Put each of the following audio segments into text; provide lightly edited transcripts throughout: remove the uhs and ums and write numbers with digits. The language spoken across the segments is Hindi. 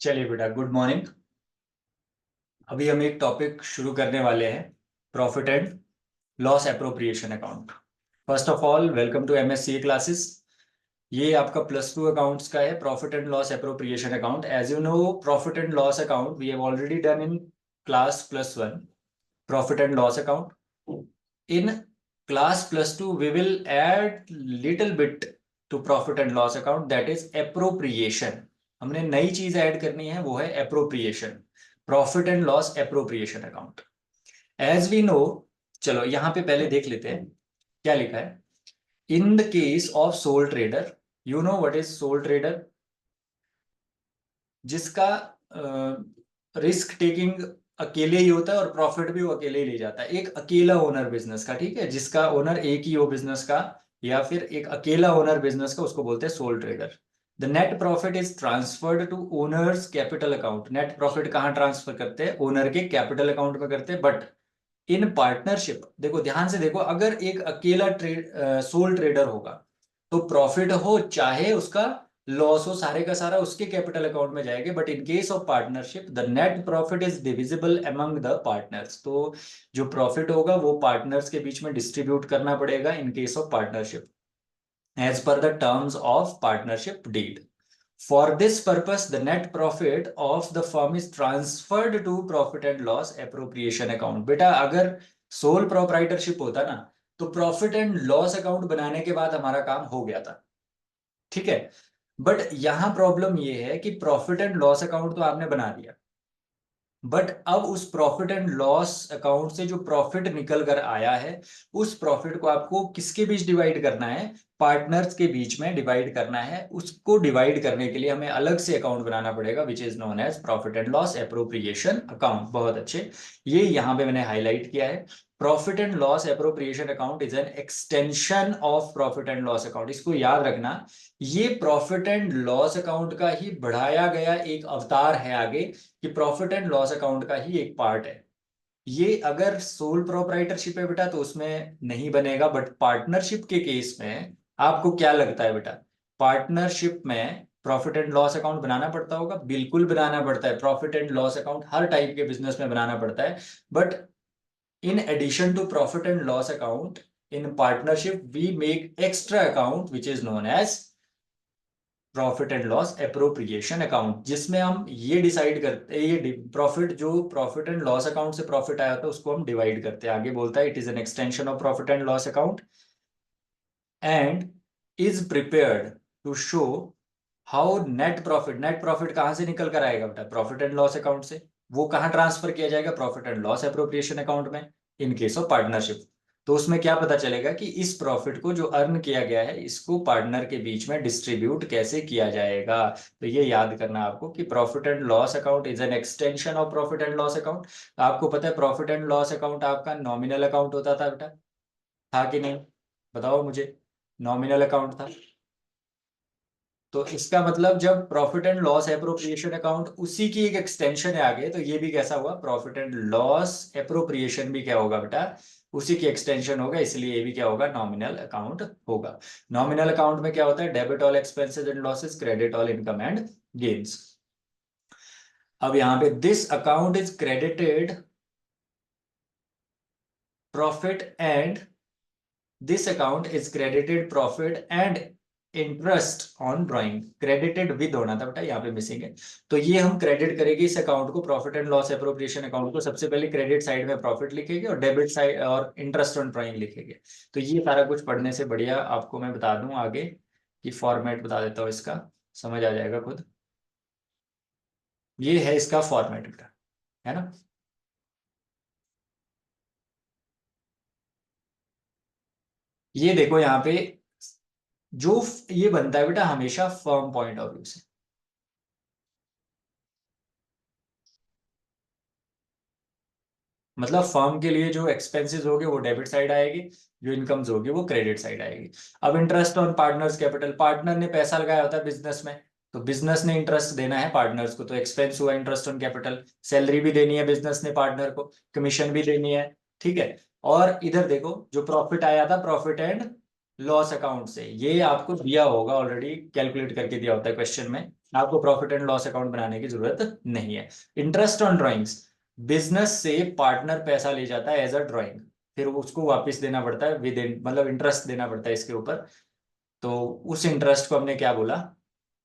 चलिए बेटा, गुड मॉर्निंग। अभी हम एक टॉपिक शुरू करने वाले हैं, profit and loss appropriation account. First of all, welcome to MSc classes. ये आपका +2 अकाउंट्स का है, profit and loss appropriation account. As you know, profit and loss account we have already done in class +1, profit and loss account. In class +2 we will add little bit to profit and loss account, that is appropriation। हमने नई चीज ऐड करनी है, वो है appropriation, profit and loss appropriation account. As we know, चलो यहां पे पहले देख लेते हैं क्या लिखा है। In the case of soul trader, you know what is soul trader? जिसका रिस्क टेकिंग अकेले ही होता है और प्रॉफिट भी वो अकेले ही ले जाता है। एक अकेला ओनर बिजनेस का, ठीक है, जिसका ओनर एक ही हो बिजनेस का, या फिर एक अकेला ओनर बिजनेस का, उसको बोलते हैं sole trader. The net profit is transferred to owner's capital account. Net profit कहाँ ट्रांसफर करते हैं? ओनर के कैपिटल अकाउंट में करते हैं। बट इन पार्टनरशिप, देखो ध्यान से देखो, अगर एक अकेला सोल ट्रेडर होगा तो प्रॉफिट हो चाहे उसका लॉस हो, सारे का सारा उसके कैपिटल अकाउंट में जाएगा। But in case of partnership the net profit is divisible among the partners. तो जो प्रॉफिट होगा वो पार्टनर्स के बीच में डिस्ट्रीब्यूट करना पड़ेगा in case of partnership, as per the terms of partnership deed. For this purpose, the net profit of the firm is transferred to profit and loss appropriation account। बेटा, अगर सोल प्रोप्राइटरशिप होता ना तो प्रॉफिट एंड लॉस अकाउंट बनाने के बाद हमारा काम हो गया था, ठीक है। बट यहां प्रॉब्लम ये है कि प्रॉफिट एंड लॉस अकाउंट तो आपने बना दिया, बट अब उस प्रॉफिट एंड लॉस अकाउंट से जो प्रॉफिट निकल कर आया है, उस प्रॉफिट को आपको किसके बीच डिवाइड करना है? पार्टनर्स के बीच में डिवाइड करना है। उसको डिवाइड करने के लिए हमें अलग से अकाउंट बनाना पड़ेगा, which is known as profit and loss appropriation account. बहुत अच्छे, ये यहां पे मैंने हाईलाइट किया है। Profit and loss appropriation account is an extension of profit and loss account. इसको याद रखना, ये प्रॉफिट एंड लॉस अकाउंट का ही बढ़ाया गया एक अवतार है आगे, कि प्रॉफिट एंड लॉस अकाउंट का ही एक पार्ट है। ये अगर सोल प्रोप्राइटरशिप है बेटा तो उसमें नहीं बनेगा, बट पार्टनरशिप के केस में आपको क्या लगता है बेटा? पार्टनरशिप में प्रॉफिट एंड लॉस अकाउंट बनाना पड़ता होगा, बिल्कुल बनाना पड़ता है। प्रॉफिट एंड लॉस अकाउंट हर टाइप के बिजनेस में बनाना पड़ता है। But in addition to profit and loss account, in partnership we make extra account which is known as profit and loss appropriation account, जिसमें हम ये डिसाइड करते हैं, ये प्रॉफिट जो प्रॉफिट एंड लॉस अकाउंट से प्रॉफिट आया था उसको हम डिवाइड करते हैं। आगे बोलता है it is an extension of profit and loss account and is prepared to show how net profit. Net profit कहां से निकल कर आएगा बेटा? प्रॉफिट एंड लॉस अकाउंट से। वो कहां ट्रांसफर किया जाएगा? Profit and loss appropriation account में, इन केस ऑफ पार्टनरशिप। तो उसमें क्या पता चलेगा कि इस प्रॉफिट को जो अर्न किया गया है इसको पार्टनर के बीच में डिस्ट्रीब्यूट कैसे किया जाएगा। तो ये याद करना आपको कि profit and loss account is an extension of profit and loss account. आपको पता है प्रॉफिट एंड लॉस अकाउंट आपका नॉमिनल अकाउंट होता था बेटा, था कि नहीं? बताओ मुझे। नॉमिनल अकाउंट था। तो इसका मतलब जब profit and loss appropriation account उसी की एक एक्सटेंशन है आगे, तो ये भी कैसा हुआ? प्रॉफिट एंड लॉस एप्रोप्रिएशन भी क्या होगा बेटा? उसी की एक्सटेंशन होगा, इसलिए ये भी क्या होगा? नॉमिनल अकाउंट होगा। नॉमिनल अकाउंट में क्या होता है? Debit all expenses and losses, credit all income and gains. अब यहां पे this account is credited profit and this account is credited profit and interest on drawing. Credited with होना था बेटा, यहाँ पे मिसिंग है। तो ये हम क्रेडिट करेंगे इस अकाउंट को, profit and loss appropriation account को। सबसे पहले क्रेडिट साइड में प्रॉफिट लिखेंगे और डेबिट साइड और इंटरेस्ट ऑन ड्राइंग लिखेंगे। तो ये सारा कुछ पढ़ने से बढ़िया आपको मैं बता दूं आगे कि फॉर्मेट बता देता हूँ इसका, समझ आ जाएगा खुद। ये है इसका फॉर्मेट बेटा, है ना। ये देखो यहाँ पे जो ये बनता है बेटा हमेशा फर्म पॉइंट ऑफ व्यू से। मतलब फर्म के लिए जो एक्सपेंसेस होंगे वो डेबिट साइड आएगी, जो इनकम्स होगी वो क्रेडिट साइड आएगी। अब interest on partners capital, partner ने पैसा लगाया होता है बिजनेस में, तो बिजनेस ने इंटरेस्ट देना है पार्टनर्स को, तो एक्सपेंस हुआ इंटरेस्ट ऑन कैपिटल। सैलरी भी देनी है बिजनेस ने पार्टनर को, कमीशन भी देनी है, ठीक है। और इधर देखो जो प्रॉफिट आया था, प्रॉफिट एंड लॉस अकाउंट से, ये आपको दिया होगा ऑलरेडी, कैलकुलेट करके दिया होता है क्वेश्चन में, आपको प्रॉफिट एंड लॉस अकाउंट बनाने की जरूरत नहीं है। इंटरेस्ट ऑन ड्राइंग्स, बिजनेस से पार्टनर पैसा ले जाता है एज अ ड्राइंग, फिर उसको वापस देना पड़ता है विद मतलब इंटरेस्ट देना पड़ता है इसके ऊपर। तो उस इंटरेस्ट को हमने क्या बोला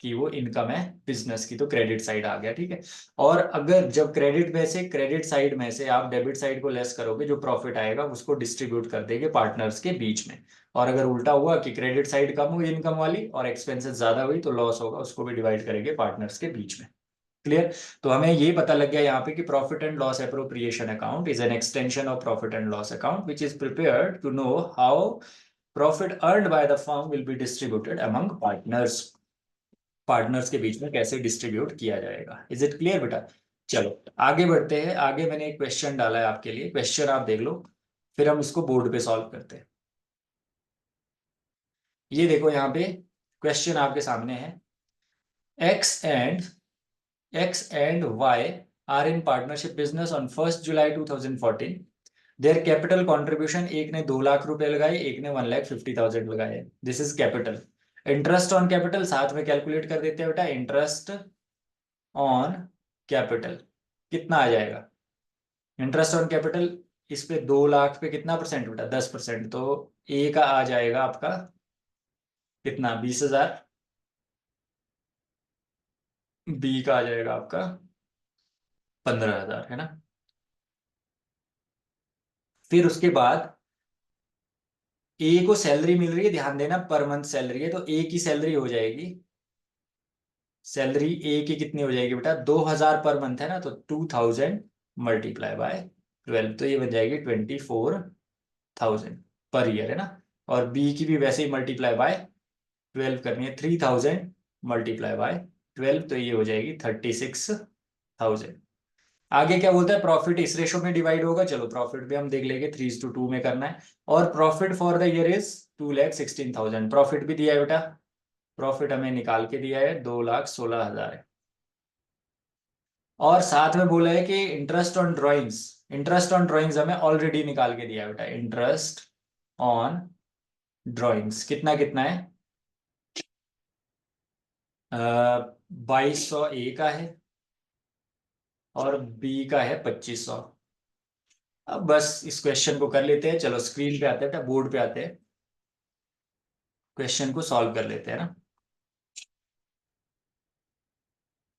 कि वो इनकम है बिजनेस की, तो क्रेडिट साइड आ गया, ठीक है। और अगर जब क्रेडिट में से, क्रेडिट साइड में से आप डेबिट साइड को लेस करोगे, जो प्रॉफिट आएगा उसको डिस्ट्रीब्यूट कर देंगे पार्टनर्स के बीच में। और अगर उल्टा हुआ कि क्रेडिट साइड कम हुई इनकम वाली और एक्सपेंसेस ज्यादा हुई, तो लॉस होगा, उसको भी डिवाइड करेंगे पार्टनर्स के बीच में। क्लियर? तो हमें ये पता लग गया यहाँ पे कि profit and loss appropriation account is an extension of profit and loss account which is prepared to know how profit earned by the firm will be distributed among partners, partners के बीच में कैसे डिस्ट्रीब्यूट किया जाएगा। इज इट क्लियर बेटा? चलो आगे बढ़ते हैं। आगे मैंने एक क्वेश्चन डाला है आपके लिए, क्वेश्चन आप देख लो, फिर हम इसको बोर्ड पे सॉल्व करते हैं। ये देखो यहाँ पे क्वेश्चन आपके सामने है, X and Y are in partnership business on 1 July 2014। Their capital contribution, एक ने 2 लाख रुपए लगाए, एक ने 1,50,000 लगाए। This is capital. Interest on capital साथ में कैलकुलेट कर देते हैं बेटा। इंटरेस्ट ऑन कैपिटल कितना आ जाएगा? इंटरेस्ट ऑन कैपिटल इस पे 2 लाख पे कितना परसेंट बेटा? 10%। तो ए का आ जाएगा आपका कितना? 20,000। बी का आ जाएगा आपका 15,000, है ना। फिर उसके बाद ए को सैलरी मिल रही है, ध्यान देना पर मंथ सैलरी है, तो ए की सैलरी हो जाएगी, सैलरी ए की कितनी हो जाएगी बेटा? 2,000 पर मंथ है ना, तो 2,000 मल्टीप्लाई बाय 12, तो ये बन जाएगी 24,000 पर ईयर, है ना। और बी की भी वैसे ही मल्टीप्लाई बाय 12 करनी है, 3,000 मल्टीप्लाई बाय 12, तो ये हो जाएगी 36,000। आगे क्या बोलता है? प्रॉफिट इस रेशो में डिवाइड होगा, चलो प्रॉफिट भी हम देख लेंगे, 3:2 में करना है। और profit for the year is 2,16,000, profit भी दिया है बेटा, प्रॉफिट हमें निकाल के दिया है 2,16,000 है। और साथ में बोला है कि interest on drawings, interest on drawings हमें ऑलरेडी निकाल के दिया है बेटा। इंटरेस्ट ऑन ड्राइंग्स कितना कितना है? 2,200 ए का है और बी का है 2,500। अब बस इस क्वेश्चन को कर लेते हैं, चलो स्क्रीन पे आते हैं बेटा, बोर्ड पे आते हैं, क्वेश्चन को सॉल्व कर लेते हैं ना।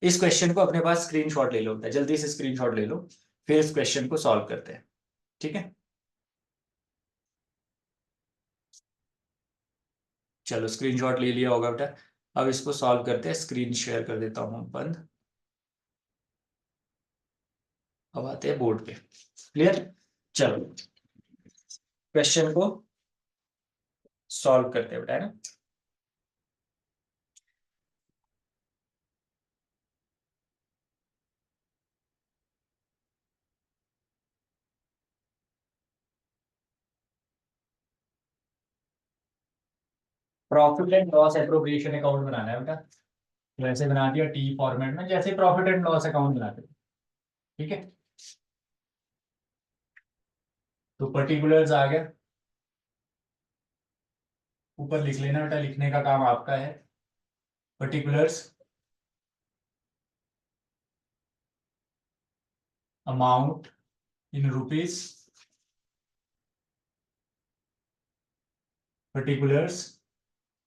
इस क्वेश्चन को अपने पास स्क्रीनशॉट ले लो बेटा, जल्दी से स्क्रीनशॉट ले लो, फिर इस क्वेश्चन को सॉल्व करते हैं, ठीक है। चलो स्क्रीनशॉट ले लिया होगा बेटा, अब इसको सॉल्व करते हैं। स्क्रीन शेयर कर देता हूं बंद, अब आते हैं बोर्ड पे। क्लियर? चलो क्वेश्चन को सॉल्व करते हैं बेटा, है ना। Profit and loss appropriation account बनाना है बेटा, वैसे बना दिया टी फॉर्मेट में, जैसे प्रॉफिट एंड लॉस अकाउंट बनाते हैं, ठीक है। तो पर्टिकुलर्स आ गया, ऊपर लिख लेना बेटा, लिखने का काम आपका है। Particulars, amount in rupees, particulars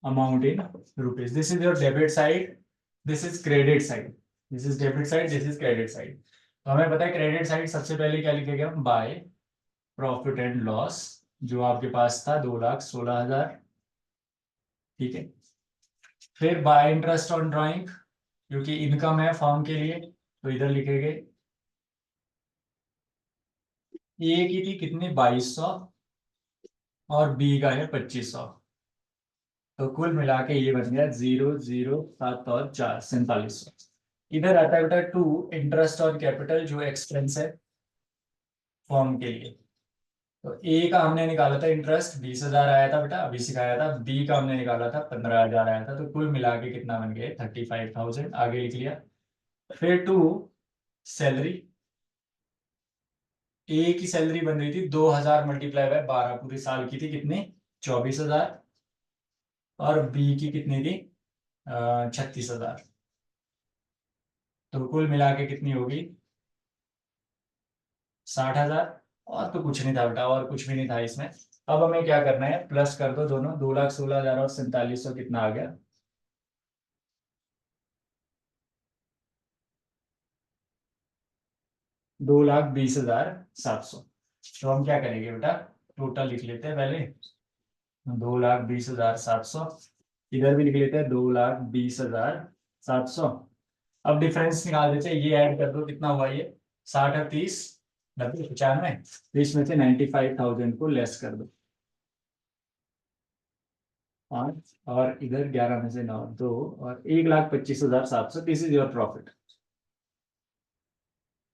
amount in rupees. This is your debit side, this is credit side, this is debit side, this is credit side। तो हमें पता है क्रेडिट साइड सबसे पहले क्या लिखेंगे हम? बाय प्रॉफिट एंड लॉस, जो आपके पास था 2,16,000, ठीक है। फिर बाय इंटरेस्ट ऑन ड्राइंग, क्योंकि इनकम है फर्म के लिए, तो इधर लिखेंगे ए की थी कितनी? 2,200 और बी का है 2,500, तो कुल मिला के ये बन गया 0,0,7 और 4, 4700। इधर आता है बेटा टू, इंटरेस्ट ऑन कैपिटल, जो एक्सपेंस है फॉर्म के लिए। तो ए का हमने निकाला था इंटरेस्ट, 20,000 आया था बेटा, अभी सिखाया था। बी का हमने निकाला था 15,000 आया था, तो कुल मिला के कितना बन गया? 35,000, आगे लिख लिया। फिर टू, सैलरी, ए की सैलरी बन रही थी 2,000 मल्टीप्लाई बाय 12, पूरे साल की थी कितनी? 24,000। और बी की कितनी थी 36,000। तो कुल मिला के कितनी होगी 60,000। और तो कुछ नहीं था बेटा, और कुछ भी नहीं था इसमें। अब हमें क्या करना है, प्लस कर दो दोनों, 2,16,000 और 4700 कितना आ गया 2,20,700। तो हम क्या करेंगे बेटा, टोटल लिख लेते हैं पहले 2,20,700। इधर भी लिख लेते हैं 2,20,700। अब डिफरेंस निकाल देते हैं, ये ऐड कर दो कितना हुआ ये 60 और 30 90 95। तो इसमें से 95,000 को लेस कर दो 5, और इधर 11 में से 9 2, और 1,25,700। This is your profit.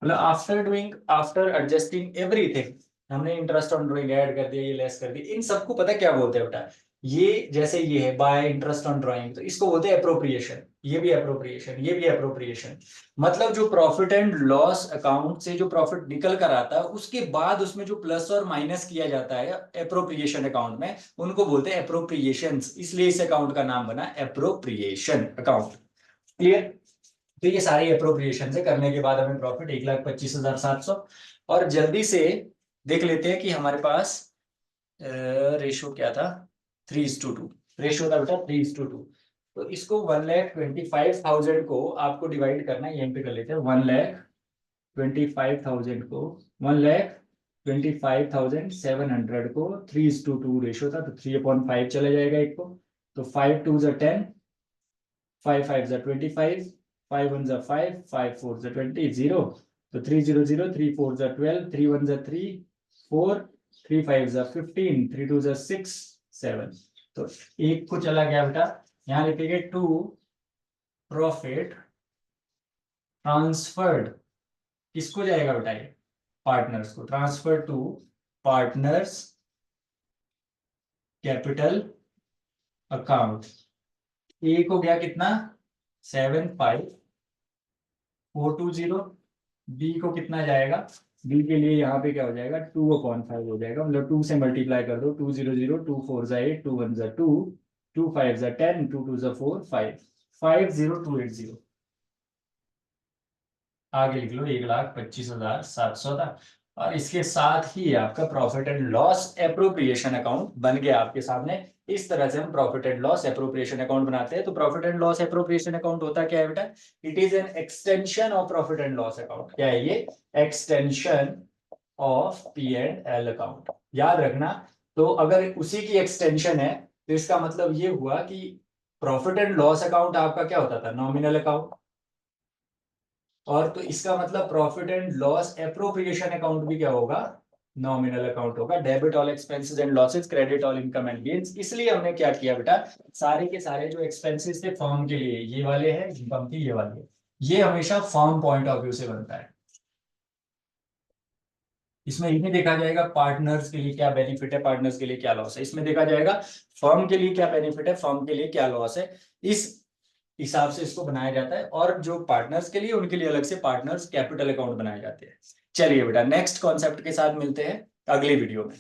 मतलब after doing, after adjusting everything, हमने इंटरेस्ट ऑन ड्राइंग ऐड कर दिया, ये लेस कर दिया, इन सबको पता क्या बोलते हैं बेटा, ये जैसे ये है बाय इंटरेस्ट ऑन ड्राइंग, तो इसको बोलते हैं अप्रोप्रिएशन। ये भी अप्रोप्रिएशन, ये भी अप्रोप्रिएशन। मतलब जो प्रॉफिट एंड लॉस अकाउंट से जो प्रॉफिट निकल कर आता है, उसके बाद उसमें जो प्लस और माइनस किया जाता है अप्रोप्रिएशन अकाउंट में, उनको बोलते हैं अप्रोप्रिएशंस। इसलिए इस अकाउंट का नाम बना अप्रोप्रिएशन अकाउंट। क्लियर। तो ये सारी अप्रोप्रिएशन से करने के बाद हमें प्रॉफिट 1,25,700। और जल्दी से देख लेते हैं कि हमारे पास रेशो क्या था, 3:2 रेशो था बेटा, 3:2। तो इसको 1,25,000 को आपको डिवाइड करना है, यहीं पे कर लेते हैं 1,25,000 को 1,25,700 को 3:2 रेशो था, तो 3/5 चला जाएगा एक को। तो 5 2 10, 5 5 25, 5 1 5, 5 4 20, 0। तो 3 0 0, 3 4 12, 3 1 3 4, 3 5 15, 3 2 6 7। तो एक को चला गया बेटा, यहाँ लिखेंगे टू प्रॉफिट ट्रांसफर्ड। किसको जाएगा बेटा ये, पार्टनर्स को। Transfer to partners capital account. A को गया कितना 7,5,420। बी को कितना जाएगा, बी के लिए यहाँ पे क्या हो जाएगा 2/5 हो जाएगा। मतलब 2 से मल्टीप्लाई कर दो, 2 0 0, 2 4 8, 2 1 2, 2 5 10, 2 2 4 5, 5,0280। आगे लिख लो 1,25,700 था। और इसके साथ ही आपका profit and loss appropriation account बन गया आपके सामने। इस तरह से हम profit and loss appropriation account बनाते हैं। तो profit and loss appropriation account होता क्या है बेटा, it is an extension of profit and loss account. क्या है ये, एक्सटेंशन ऑफ P&L अकाउंट। याद रखना, तो अगर उसी की एक्सटेंशन है तो इसका मतलब ये हुआ कि प्रॉफिट एंड लॉस अकाउंट आपका क्या होता था, नॉमिनल अकाउंट। और तो इसका मतलब profit and loss appropriation account भी क्या होगा, नॉमिनल अकाउंट होगा। Debit all expenses and losses, credit all income and gains. इसलिए हमने क्या किया बेटा, सारे के सारे जो एक्सपेंसेस थे फर्म के लिए, ये वाले हैं, इनकम की ये वाली है, ये हमेशा फर्म पॉइंट ऑफ व्यू से बनता है। इसमें ये नहीं देखा जाएगा पार्टनर्स के लिए क्या बेनिफिट है, पार्टनर्स के लिए क्या लॉस है। इसमें देखा जाएगा फर्म के लिए क्या बेनिफिट है, फर्म के लिए क्या लॉस है। इस हिसाब से इसको बनाया जाता है। और जो पार्टनर्स के लिए, उनके लिए अलग से पार्टनर्स कैपिटल अकाउंट बनाए जाते हैं। चलिए बेटा, नेक्स्ट कॉन्सेप्ट के साथ मिलते हैं अगली वीडियो में।